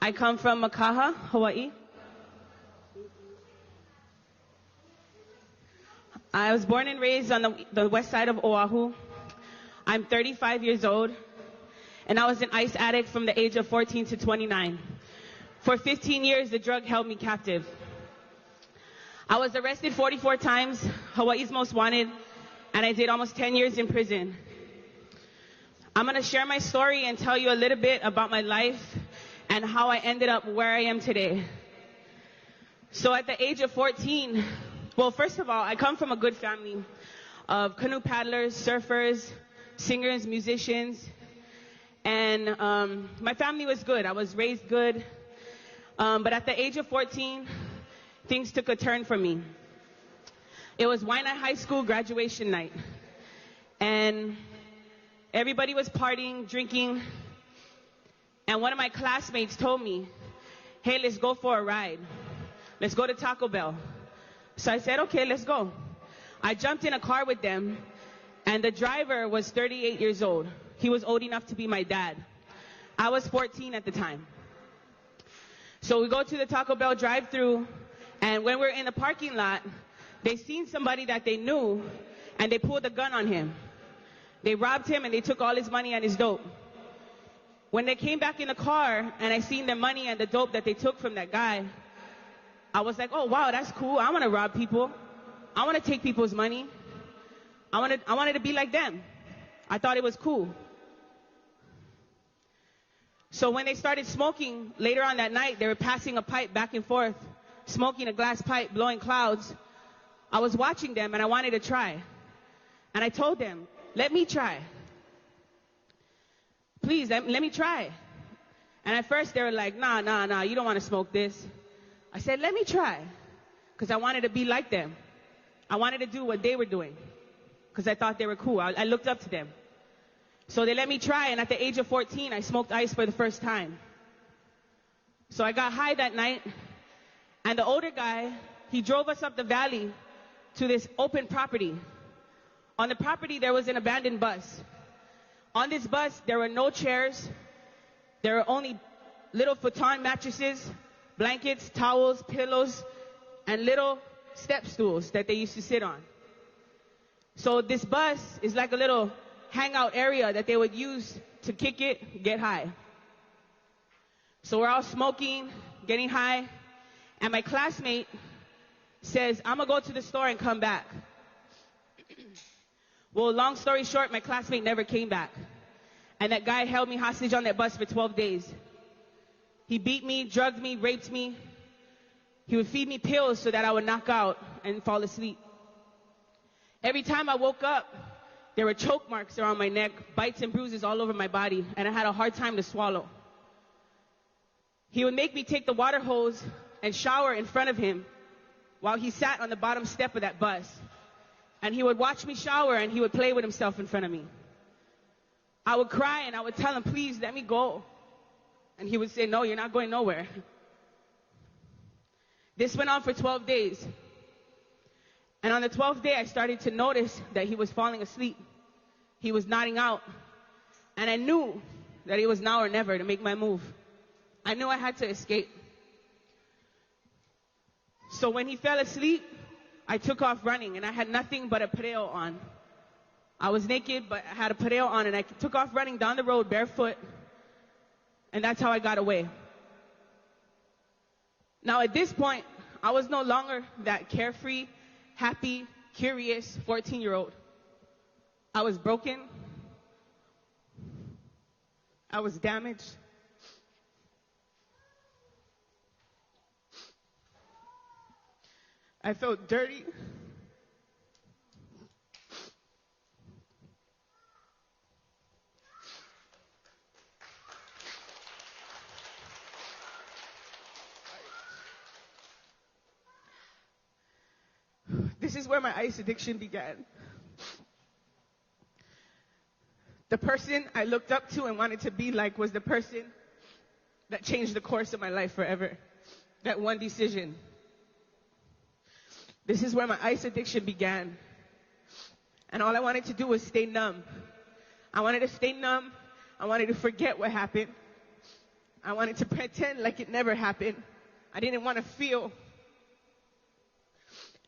I come from Moloka'I, Hawaii. I was born and raised on the west side of Oahu. I'm 35 years old, and I was an ice addict from the age of 14 to 29. For 15 years, the drug held me captive. I was arrested 44 times, Hawaii's most wanted, and I did almost 10 years in prison. I'm going to share my story and tell you a little bit about my life and how I ended up where I am today. So at the age of 14, well, first of all, I come from a good family of canoe paddlers, surfers, singers, musicians, and my family was good. I was raised good, but at the age of 14, things took a turn for me. It was Waianae High School graduation night, and everybody was partying, drinking, and one of my classmates told me, hey, let's go for a ride. Let's go to Taco Bell. So I said, okay, let's go. I jumped in a car with them, and the driver was 38 years old. He was old enough to be my dad. I was 14 at the time. So we go to the Taco Bell drive-thru, and when we're in the parking lot, they seen somebody that they knew, and they pulled a gun on him. They robbed him, and they took all his money and his dope. When they came back in the car, and I seen the money and the dope that they took from that guy, I was like, oh, wow, that's cool. I want to rob people. I want to take people's money. I wanted to be like them. I thought it was cool. So when they started smoking later on that night, they were passing a pipe back and forth, smoking a glass pipe, blowing clouds. I was watching them, and I wanted to try. And I told them, let me try. Please, let me try. And at first, they were like, nah, you don't want to smoke this. I said, let me try, because I wanted to be like them. I wanted to do what they were doing, because I thought they were cool. I looked up to them. So they let me try, and at the age of 14, I smoked ice for the first time. So I got high that night, and the older guy, he drove us up the valley to this open property. On the property, there was an abandoned bus. On this bus, there were no chairs. There were only little futon mattresses, blankets, towels, pillows, and little step stools that they used to sit on. So this bus is like a little hangout area that they would use to kick it, get high. So we're all smoking, getting high, and my classmate says, I'm gonna go to the store and come back. Well, long story short, my classmate never came back. And that guy held me hostage on that bus for 12 days. He beat me, drugged me, raped me. He would feed me pills so that I would knock out and fall asleep. Every time I woke up, there were choke marks around my neck, bites and bruises all over my body, and I had a hard time to swallow. He would make me take the water hose and shower in front of him while he sat on the bottom step of that bus. And he would watch me shower, and he would play with himself in front of me. I would cry, and I would tell him, please, let me go. And he would say, no, you're not going nowhere. This went on for 12 days. And on the 12th day, I started to notice that he was falling asleep. He was nodding out. And I knew that it was now or never to make my move. I knew I had to escape. So when he fell asleep, I took off running, and I had nothing but a pareo on. I was naked, but I had a pareo on, and I took off running down the road barefoot, and that's how I got away. Now, at this point, I was no longer that carefree, happy, curious 14-year-old. I was broken. I was damaged. I felt dirty. This is where my ice addiction began. The person I looked up to and wanted to be like was the person that changed the course of my life forever. That one decision. This is where my ice addiction began. And all I wanted to do was stay numb. I wanted to stay numb. I wanted to forget what happened. I wanted to pretend like it never happened. I didn't want to feel.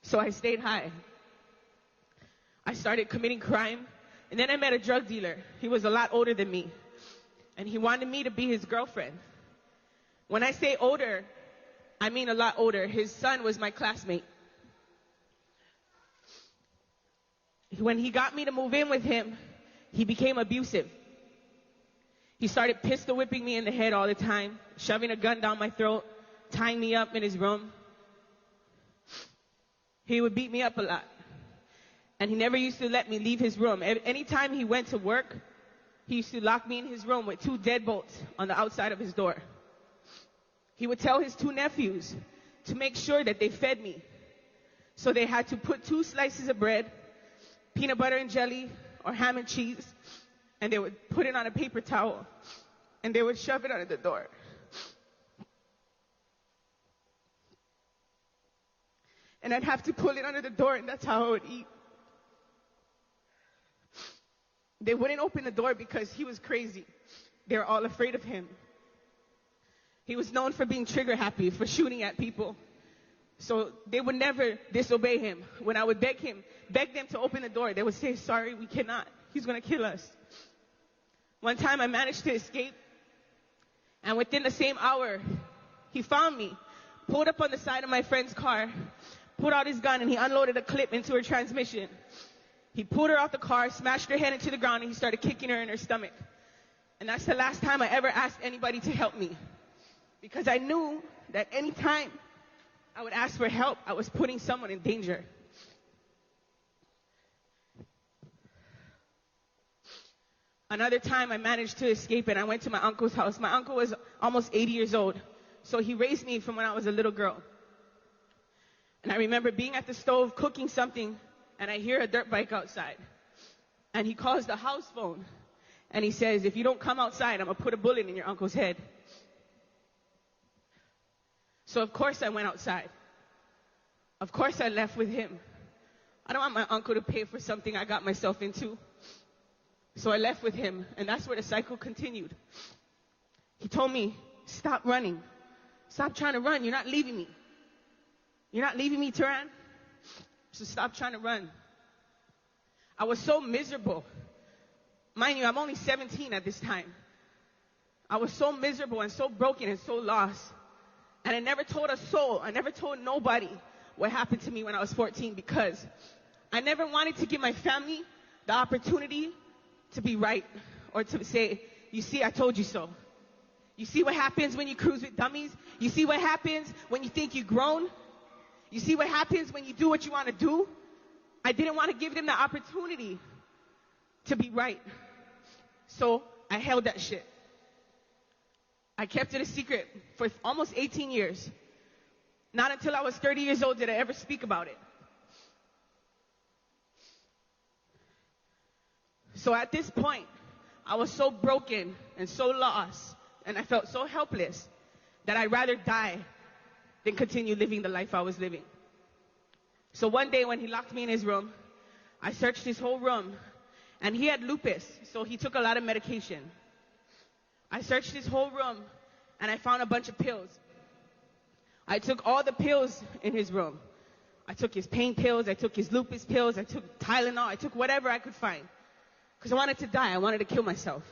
So I stayed high. I started committing crime. And then I met a drug dealer. He was a lot older than me. And he wanted me to be his girlfriend. When I say older, I mean a lot older. His son was my classmate. When he got me to move in with him, he became abusive. He started pistol whipping me in the head all the time, shoving a gun down my throat, tying me up in his room. He would beat me up a lot. And he never used to let me leave his room. Anytime he went to work, he used to lock me in his room with 2 deadbolts on the outside of his door. He would tell his 2 nephews to make sure that they fed me. So they had to put 2 slices of bread, peanut butter and jelly, or ham and cheese, and they would put it on a paper towel, and they would shove it under the door. And I'd have to pull it under the door, and that's how I would eat. They wouldn't open the door because he was crazy. They were all afraid of him. He was known for being trigger happy, for shooting at people. So they would never disobey him. When I would beg them to open the door, they would say, sorry, we cannot. He's going to kill us. One time I managed to escape, and within the same hour, he found me, pulled up on the side of my friend's car, pulled out his gun, and he unloaded a clip into her transmission. He pulled her out the car, smashed her head into the ground, and he started kicking her in her stomach. And that's the last time I ever asked anybody to help me. Because I knew that any time I would ask for help, I was putting someone in danger. Another time I managed to escape and I went to my uncle's house. My uncle was almost 80 years old. So he raised me from when I was a little girl. And I remember being at the stove cooking something, and I hear a dirt bike outside. And he calls the house phone. And he says, if you don't come outside, I'm going to put a bullet in your uncle's head. So of course I went outside. Of course I left with him. I don't want my uncle to pay for something I got myself into. So I left with him, and that's where the cycle continued. He told me, stop running. Stop trying to run. You're not leaving me. You're not leaving me, Terann. So stop trying to run. I was so miserable. Mind you, I'm only 17 at this time. I was so miserable and so broken and so lost. And I never told a soul, I never told nobody what happened to me when I was 14, because I never wanted to give my family the opportunity to be right, or to say, you see, I told you so. You see what happens when you cruise with dummies? You see what happens when you think you've grown? You see what happens when you do what you want to do? I didn't want to give them the opportunity to be right. So I held that shit. I kept it a secret for almost 18 years. Not until I was 30 years old did I ever speak about it. So at this point, I was so broken and so lost, and I felt so helpless that I'd rather die than continue living the life I was living. So one day when he locked me in his room, I searched his whole room, and he had lupus, so he took a lot of medication. I searched his whole room, and I found a bunch of pills. I took all the pills in his room. I took his pain pills, I took his lupus pills, I took Tylenol, I took whatever I could find. Because I wanted to die, I wanted to kill myself.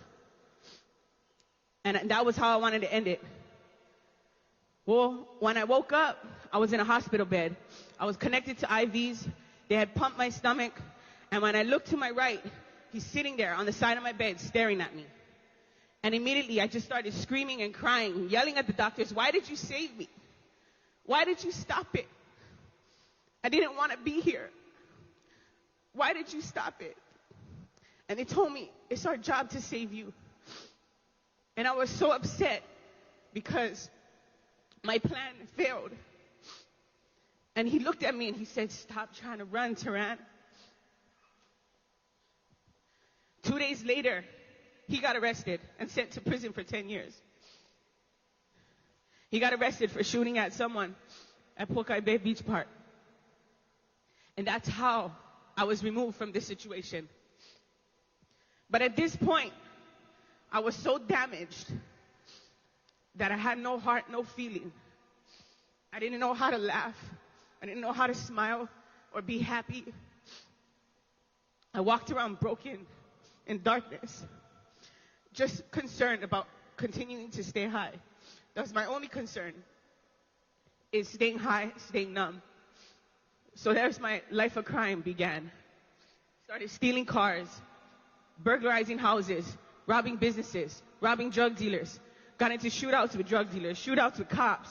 And that was how I wanted to end it. Well, when I woke up, I was in a hospital bed. I was connected to IVs. They had pumped my stomach. And when I looked to my right, he's sitting there on the side of my bed staring at me. And immediately I just started screaming and crying, yelling at the doctors, why did you save me? Why did you stop it? I didn't want to be here. Why did you stop it? And they told me, it's our job to save you. And I was so upset because my plan failed. And he looked at me and he said, stop trying to run, Terann. 2 days later, he got arrested and sent to prison for 10 years. He got arrested for shooting at someone at Moloka'I Bay Beach Park. And that's how I was removed from this situation. But at this point, I was so damaged that I had no heart, no feeling. I didn't know how to laugh. I didn't know how to smile or be happy. I walked around broken in darkness, just concerned about continuing to stay high. That was my only concern, is staying high, staying numb. So there's my life of crime began. Started stealing cars, burglarizing houses, robbing businesses, robbing drug dealers. Got into shootouts with drug dealers, shootouts with cops.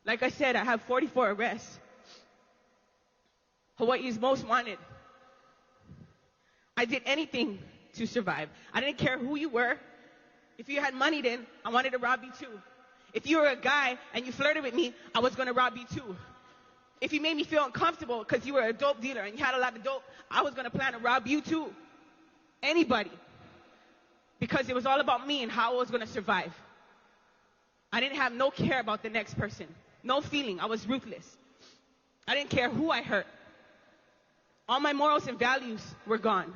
Like I said, I have 44 arrests. Hawaii's most wanted. I did anything to survive. I didn't care who you were. If you had money then, I wanted to rob you too. If you were a guy and you flirted with me, I was going to rob you too. If you made me feel uncomfortable because you were a dope dealer and you had a lot of dope, I was going to plan to rob you too. Anybody. Because it was all about me and how I was going to survive. I didn't have no care about the next person. No feeling. I was ruthless. I didn't care who I hurt. All my morals and values were gone.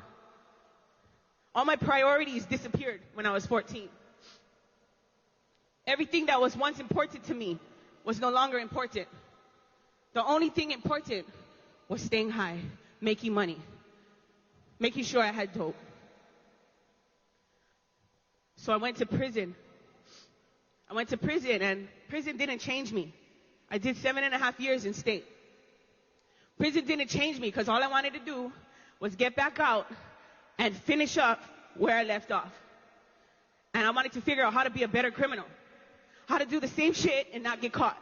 All my priorities disappeared when I was 14. Everything that was once important to me was no longer important. The only thing important was staying high, making money, making sure I had dope. So I went to prison. And prison didn't change me. I did 7.5 years in state. Prison didn't change me because all I wanted to do was get back out and finish up where I left off. And I wanted to figure out how to be a better criminal. How to do the same shit and not get caught.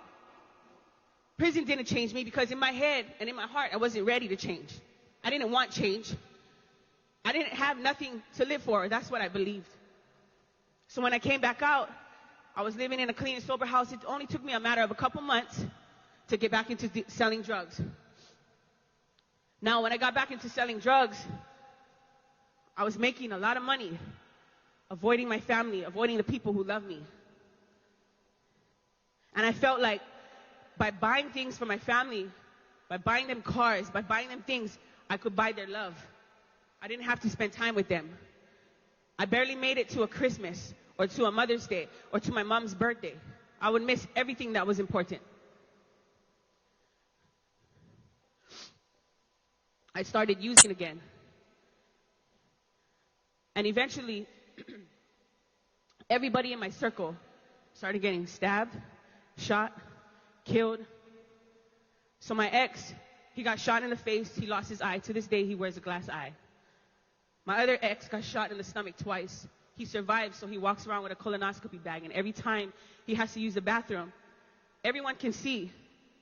Prison didn't change me because in my head and in my heart, I wasn't ready to change. I didn't want change. I didn't have nothing to live for. That's what I believed. So when I came back out, I was living in a clean and sober house. It only took me a matter of a couple months to get back into selling drugs. Now, when I got back into selling drugs, I was making a lot of money, avoiding my family, avoiding the people who love me. And I felt like by buying things for my family, by buying them cars, by buying them things, I could buy their love. I didn't have to spend time with them. I barely made it to a Christmas or to a Mother's Day or to my mom's birthday. I would miss everything that was important. I started using again. And eventually, everybody in my circle started getting stabbed, shot, killed. So my ex, he got shot in the face. He lost his eye. To this day, he wears a glass eye. My other ex got shot in the stomach twice. He survived, so he walks around with a colonoscopy bag. And every time he has to use the bathroom, everyone can see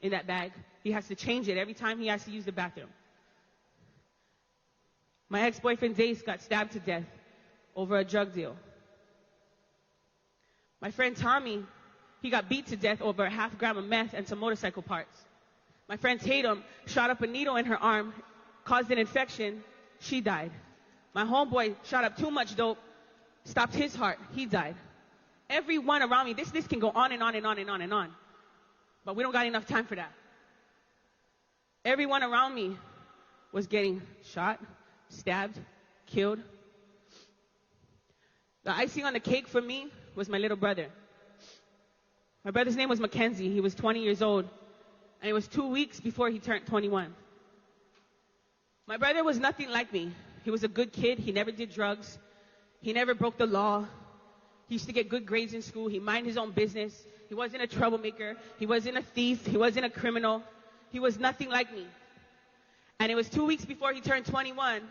in that bag. He has to change it every time he has to use the bathroom. My ex-boyfriend, Dace, got stabbed to death over a drug deal. My friend Tommy, he got beat to death over a half gram of meth and some motorcycle parts. My friend Tatum shot up a needle in her arm, caused an infection. She died. My homeboy shot up too much dope, stopped his heart. He died. Everyone around me, this list can go on and on and on and on and on. But we don't got enough time for that. Everyone around me was getting shot, stabbed, killed. The icing on the cake for me was my little brother. My brother's name was Mackenzie. He was 20 years old. And it was 2 weeks before he turned 21. My brother was nothing like me. He was a good kid. He never did drugs. He never broke the law. He used to get good grades in school. He minded his own business. He wasn't a troublemaker. He wasn't a thief. He wasn't a criminal. He was nothing like me. And it was 2 weeks before he turned 21.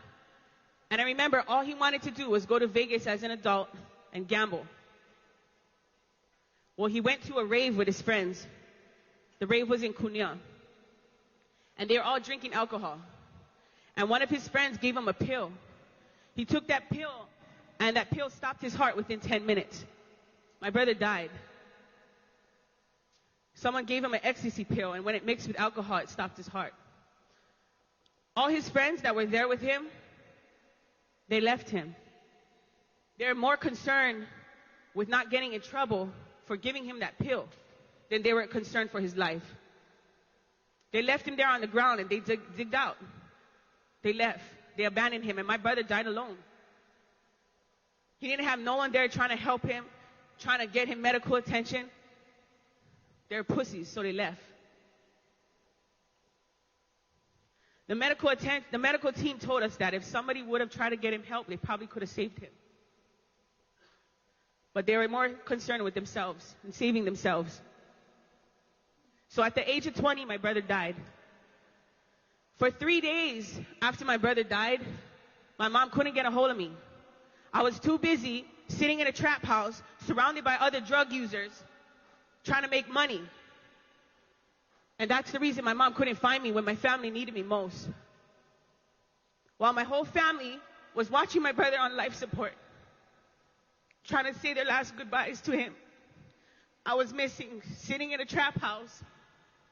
And I remember all he wanted to do was go to Vegas as an adult and gamble. Well, he went to a rave with his friends. The rave was in Cunha. And they were all drinking alcohol. And one of his friends gave him a pill. He took that pill, and that pill stopped his heart within 10 minutes. My brother died. Someone gave him an ecstasy pill, and when it mixed with alcohol, it stopped his heart. All his friends that were there with him, they left him. They're more concerned with not getting in trouble for giving him that pill than they were concerned for his life. They left him there on the ground and they digged out. They left. They abandoned him, and my brother died alone. He didn't have no one there trying to help him. trying to get him medical attention. They're pussies, so they left. The medical team told us that if somebody would have tried to get him help, they probably could have saved him. But they were more concerned with themselves and saving themselves. So at the age of 20, my brother died. For 3 days after my brother died, my mom couldn't get a hold of me. I was too busy sitting in a trap house, surrounded by other drug users, trying to make money. And that's the reason my mom couldn't find me when my family needed me most. While my whole family was watching my brother on life support, trying to say their last goodbyes to him, I was missing, sitting in a trap house,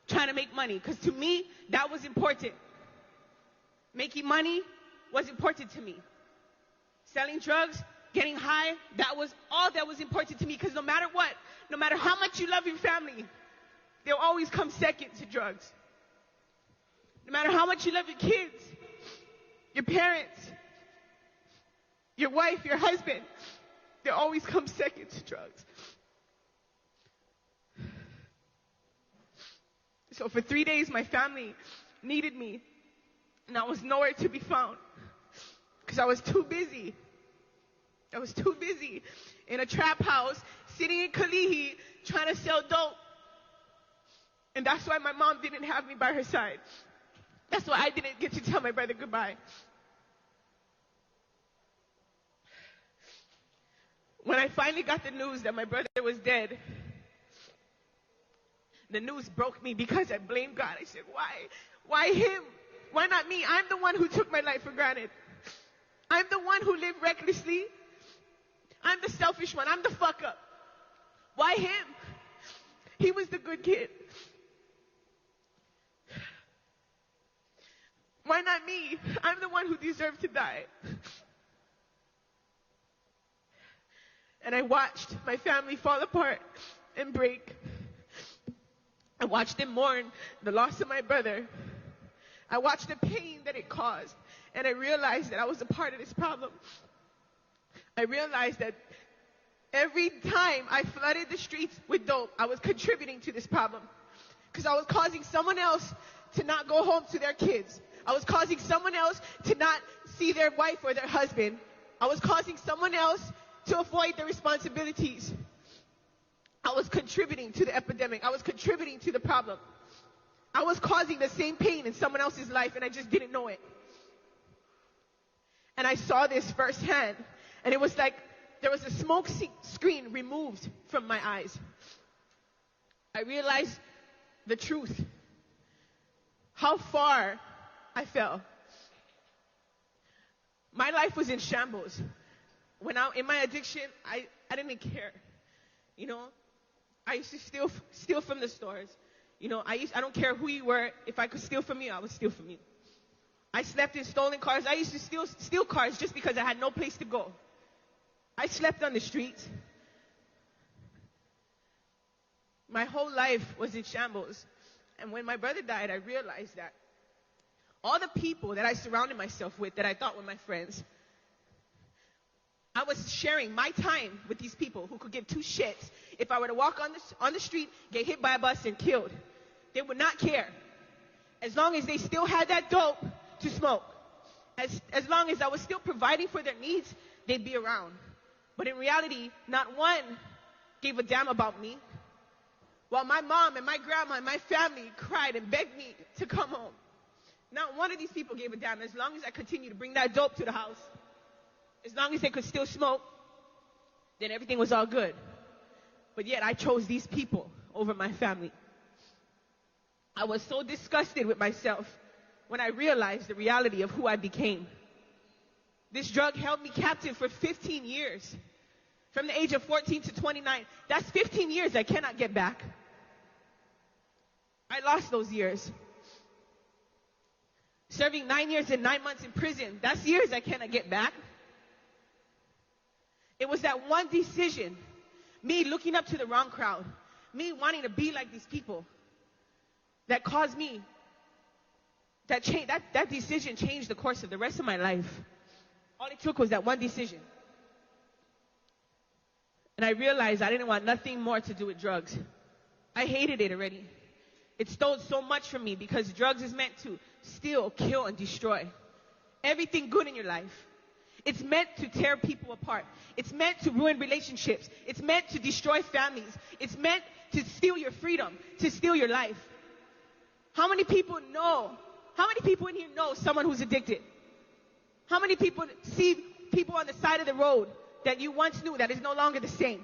trying to make money. Because to me, that was important. Making money was important to me. Selling drugs, getting high, that was all that was important to me. Because no matter what, no matter how much you love your family, they'll always come second to drugs. No matter how much you love your kids, your parents, your wife, your husband, they'll always come second to drugs. So for 3 days, my family needed me, and I was nowhere to be found because I was too busy. I was too busy in a trap house, sitting in Kalihi, trying to sell dope. And that's why my mom didn't have me by her side. That's why I didn't get to tell my brother goodbye. When I finally got the news that my brother was dead, the news broke me because I blamed God. I said, why? Why him? Why not me? I'm the one who took my life for granted. I'm the one who lived recklessly. I'm the selfish one. I'm the fuck up. Why him? He was the good kid. Why not me? I'm the one who deserved to die. And I watched my family fall apart and break. I watched them mourn the loss of my brother. I watched the pain that it caused. And I realized that I was a part of this problem. I realized that every time I flooded the streets with dope, I was contributing to this problem. Because I was causing someone else to not go home to their kids. I was causing someone else to not see their wife or their husband. I was causing someone else to avoid their responsibilities. I was contributing to the epidemic. I was contributing to the problem. I was causing the same pain in someone else's life, and I just didn't know it. And I saw this firsthand, and it was like there was a smoke screen removed from my eyes. I realized the truth. How far I fell. My life was in shambles. When in my addiction, I didn't care. You know, I used to steal from the stores. You know, I don't care who you were. If I could steal from you, I would steal from you. I slept in stolen cars. I used to steal cars just because I had no place to go. I slept on the streets. My whole life was in shambles. And when my brother died, I realized that all the people that I surrounded myself with that I thought were my friends, I was sharing my time with these people who could give two shits if I were to walk on the street, get hit by a bus and killed. They would not care. As long as they still had that dope to smoke. As long as I was still providing for their needs, they'd be around. But in reality, not one gave a damn about me. While my mom and my grandma and my family cried and begged me to come home. Not one of these people gave a damn. As long as I continued to bring that dope to the house, as long as they could still smoke, then everything was all good. But yet I chose these people over my family. I was so disgusted with myself when I realized the reality of who I became. This drug held me captive for 15 years. From the age of 14 to 29. That's 15 years I cannot get back. I lost those years. Serving 9 years and 9 months in prison. That's years I cannot get back. It was that one decision, me looking up to the wrong crowd, me wanting to be like these people, that caused me, that decision changed the course of the rest of my life. All it took was that one decision. And I realized I didn't want nothing more to do with drugs. I hated it already. It stole so much from me because drugs is meant to steal, kill, and destroy everything good in your life. It's meant to tear people apart. It's meant to ruin relationships. It's meant to destroy families. It's meant to steal your freedom, to steal your life. How many people in here know someone who's addicted? How many people see people on the side of the road that you once knew that is no longer the same?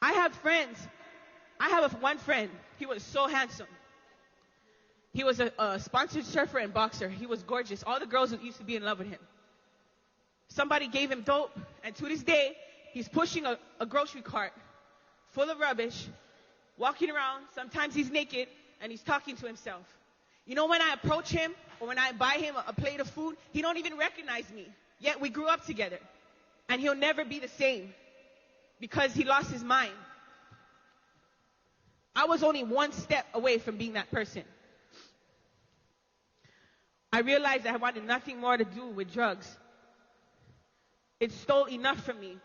I have friends. I have one friend. He was so handsome. He was a sponsored surfer and boxer. He was gorgeous. All the girls used to be in love with him. Somebody gave him dope, and to this day, he's pushing a grocery cart full of rubbish, walking around. Sometimes he's naked, and he's talking to himself. You know, when I approach him or when I buy him a plate of food, he don't even recognize me. Yet we grew up together. And he'll never be the same because he lost his mind. I was only one step away from being that person. I realized I wanted nothing more to do with drugs. It stole enough from me.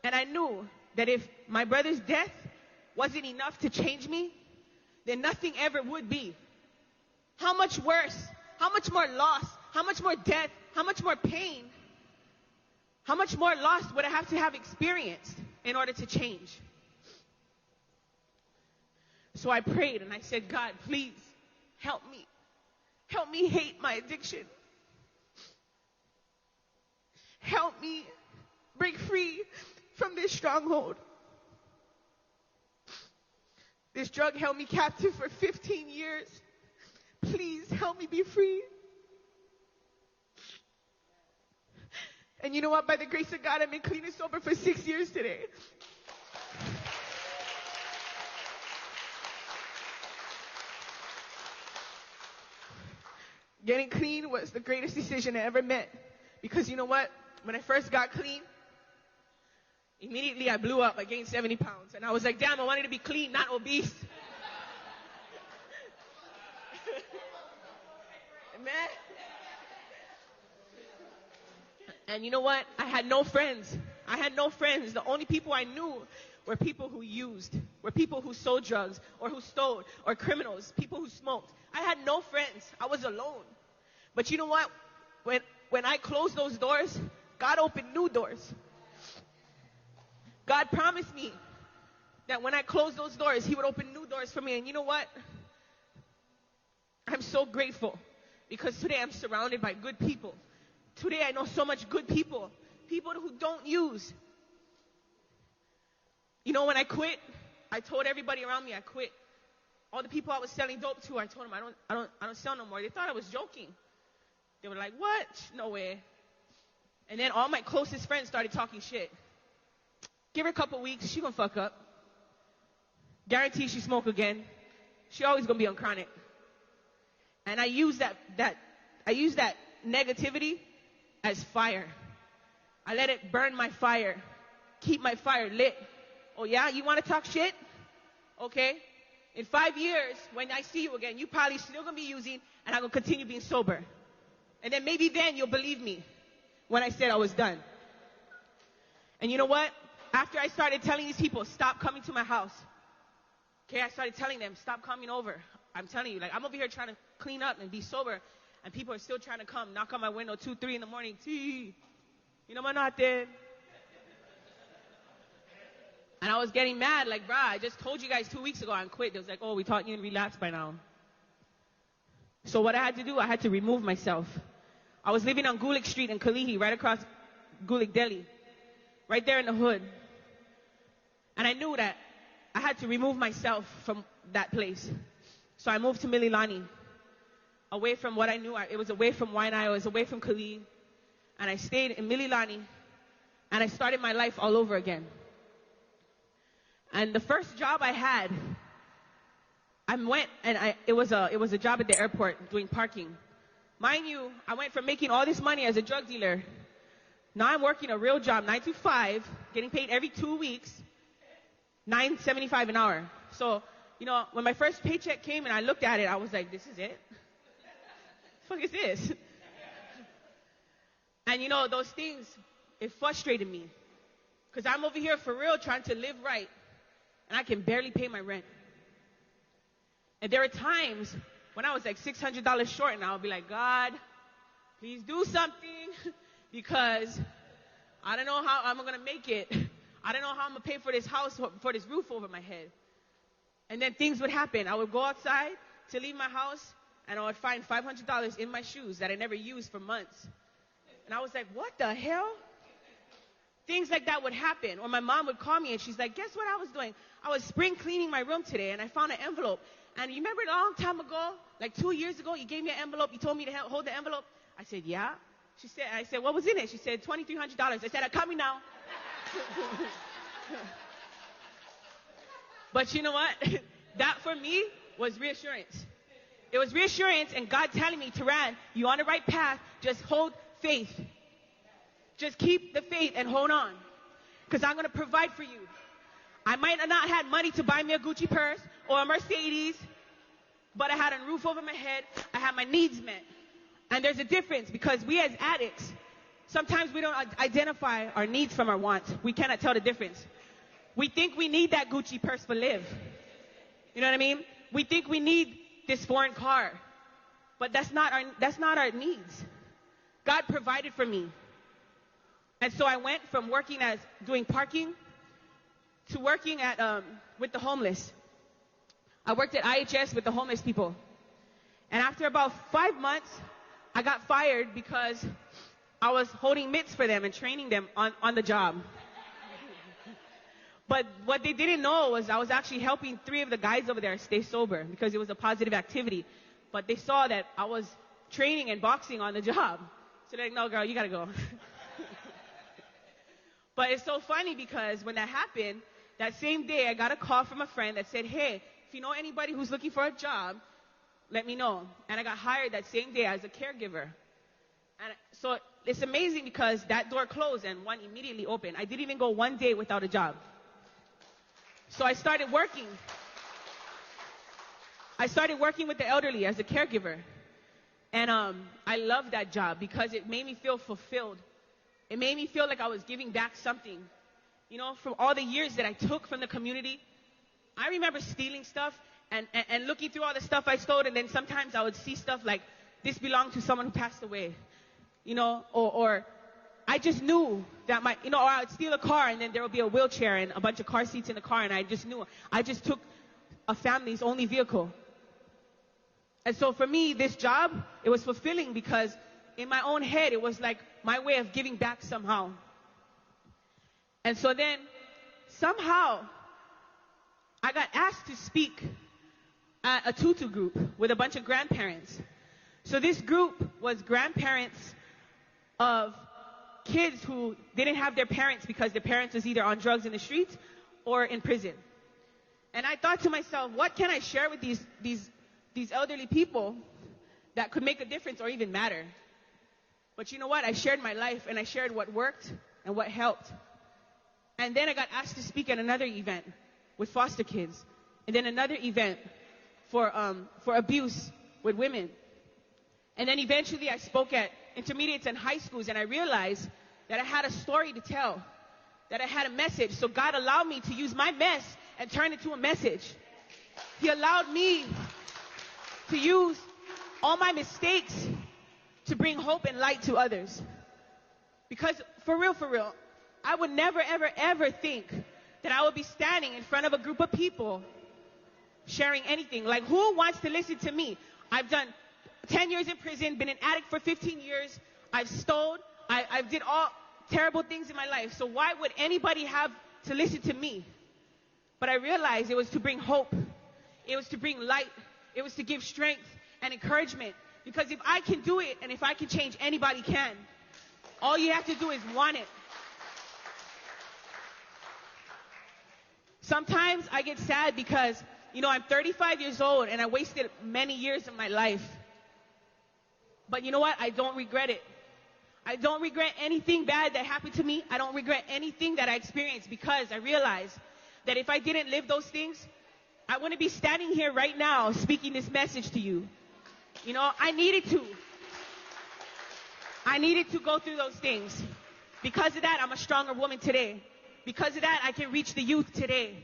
And I knew that if my brother's death wasn't enough to change me, then nothing ever would be. How much worse? How much more loss? How much more death? How much more pain? How much more loss would I have to have experienced in order to change? So I prayed and I said, God, please help me. Help me hate my addiction. Help me break free from this stronghold. This drug held me captive for 15 years. Please help me be free. And you know what? By the grace of God, I've been clean and sober for 6 years today. Getting clean was the greatest decision I ever made. Because you know what? When I first got clean, immediately I blew up. I gained 70 pounds. And I was like, damn, I wanted to be clean, not obese. Man. And you know what? I had no friends. I had no friends. The only people I knew were people who used, were people who sold drugs, or who stole, or criminals, people who smoked. I had no friends. I was alone. But you know what? When I closed those doors, God opened new doors. God promised me that when I closed those doors, He would open new doors for me. And you know what? I'm so grateful because today I'm surrounded by good people. Today I know so much good people, people who don't use. You know, when I quit, I told everybody around me I quit. All the people I was selling dope to, I told them I don't sell no more. They thought I was joking. They were like, what? No way. And then all my closest friends started talking shit. Give her a couple weeks, she gonna fuck up. Guarantee she smoke again. She always gonna be on chronic. And I use that negativity as fire. I let it burn my fire. Keep my fire lit. Oh yeah, you wanna talk shit? Okay. In 5 years, when I see you again, you probably still gonna be using and I'm gonna continue being sober. And then maybe then you'll believe me when I said I was done. And you know what? After I started telling these people, stop coming to my house. Okay, I started telling them, stop coming over. I'm telling you, like, I'm over here trying to clean up and be sober, and people are still trying to come, knock on my window 2, 3 in the morning. T, you know, manote. And I was getting mad, like, bruh, I just told you guys 2 weeks ago I quit. It was like, oh, we taught you in relapse by now. So what I had to do, I had to remove myself. I was living on Gulick Street in Kalihi, right across Gulick Delhi, right there in the hood. And I knew that I had to remove myself from that place. So I moved to Mililani, away from what I knew. It was away from Waianae, it was away from Kalihi. And I stayed in Mililani, and I started my life all over again. And the first job I had, it was a job at the airport doing parking. Mind you, I went from making all this money as a drug dealer. Now I'm working a real job, 9 to 5, getting paid every 2 weeks, $9.75 an hour. So, you know, when my first paycheck came and I looked at it, I was like, this is it? What the fuck is this? And you know, those things, it frustrated me. Because I'm over here for real trying to live right, and I can barely pay my rent. And there were times when I was like $600 short, and I would be like, God, please do something, because I don't know how I'm going to make it. I don't know how I'm going to pay for this house, for this roof over my head. And then things would happen. I would go outside to leave my house, and I would find $500 in my shoes that I never used for months. And I was like, what the hell? Things like that would happen. Or my mom would call me, and she's like, guess what I was doing? I was spring cleaning my room today, and I found an envelope. And you remember a long time ago, like 2 years ago, you gave me an envelope. You told me to hold the envelope. I said, yeah. I said, what was in it? She said, $2,300. I said, I'm coming now. But you know what? That for me was reassurance. It was reassurance, and God telling me, Terann, you're on the right path. Just hold faith. Just keep the faith and hold on, because I'm going to provide for you. I might not have had money to buy me a Gucci purse or a Mercedes, but I had a roof over my head. I had my needs met. And there's a difference, because we as addicts, sometimes we don't identify our needs from our wants. We cannot tell the difference. We think we need that Gucci purse for live. You know what I mean? We think we need this foreign car, but that's not our needs. God provided for me. And so I went from working as doing parking to working at with the homeless. I worked at IHS with the homeless people. And after about 5 months, I got fired because I was holding mitts for them and training them on the job. But what they didn't know was I was actually helping 3 of the guys over there stay sober, because it was a positive activity. But they saw that I was training and boxing on the job. So they're like, no, girl, you got to go. But it's so funny, because when that happened, that same day I got a call from a friend that said, hey, if you know anybody who's looking for a job, let me know. And I got hired that same day as a caregiver. And so it's amazing, because that door closed and one immediately opened. I didn't even go 1 day without a job. So I started working. I started working with the elderly as a caregiver. And I loved that job, because it made me feel fulfilled. It made me feel like I was giving back something. You know, from all the years that I took from the community. I remember stealing stuff and looking through all the stuff I stole, and then sometimes I would see stuff like, this belonged to someone who passed away. You know, or I just knew that or I would steal a car, and then there would be a wheelchair and a bunch of car seats in the car, and I just knew. I just took a family's only vehicle. And so for me, this job, it was fulfilling, because in my own head, it was like my way of giving back somehow. And so then, somehow, I got asked to speak at a tutu group with a bunch of grandparents. So this group was grandparents of kids who didn't have their parents because their parents was either on drugs in the streets or in prison. And I thought to myself, what can I share with these elderly people that could make a difference or even matter? But you know what? I shared my life, and I shared what worked and what helped. And then I got asked to speak at another event with foster kids, and then another event for abuse with women. And then eventually I spoke at intermediates and high schools, and I realized that I had a story to tell, that I had a message. So God allowed me to use my mess and turn it to a message. He allowed me to use all my mistakes to bring hope and light to others. Because for real, I would never, ever, ever think that I would be standing in front of a group of people sharing anything. Like, who wants to listen to me? I've done 10 years in prison, been an addict for 15 years. I've stole. I've did all terrible things in my life. So why would anybody have to listen to me? But I realized it was to bring hope. It was to bring light. It was to give strength and encouragement. Because if I can do it, and if I can change, anybody can. All you have to do is want it. Sometimes I get sad because, I'm 35 years old and I wasted many years of my life. But you know what? I don't regret it. I don't regret anything bad that happened to me. I don't regret anything that I experienced, because I realized that if I didn't live those things, I wouldn't be standing here right now speaking this message to you. I needed to. I needed to go through those things. Because of that, I'm a stronger woman today. because of that, I can reach the youth today.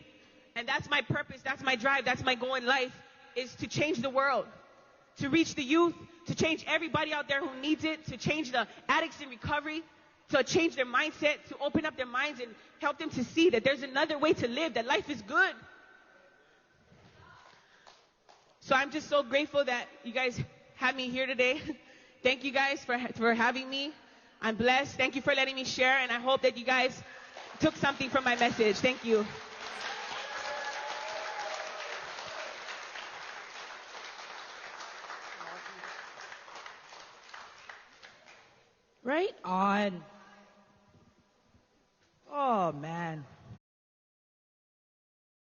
And that's my purpose, that's my drive, that's my goal in life, is to change the world, to reach the youth, to change everybody out there who needs it, to change the addicts in recovery, to change their mindset, to open up their minds and help them to see that there's another way to live, that life is good. So I'm just so grateful that you guys had me here today. Thank you guys for having me. I'm blessed. Thank you for letting me share, and I hope that you guys took something from my message. Thank you. Right on. Oh, man.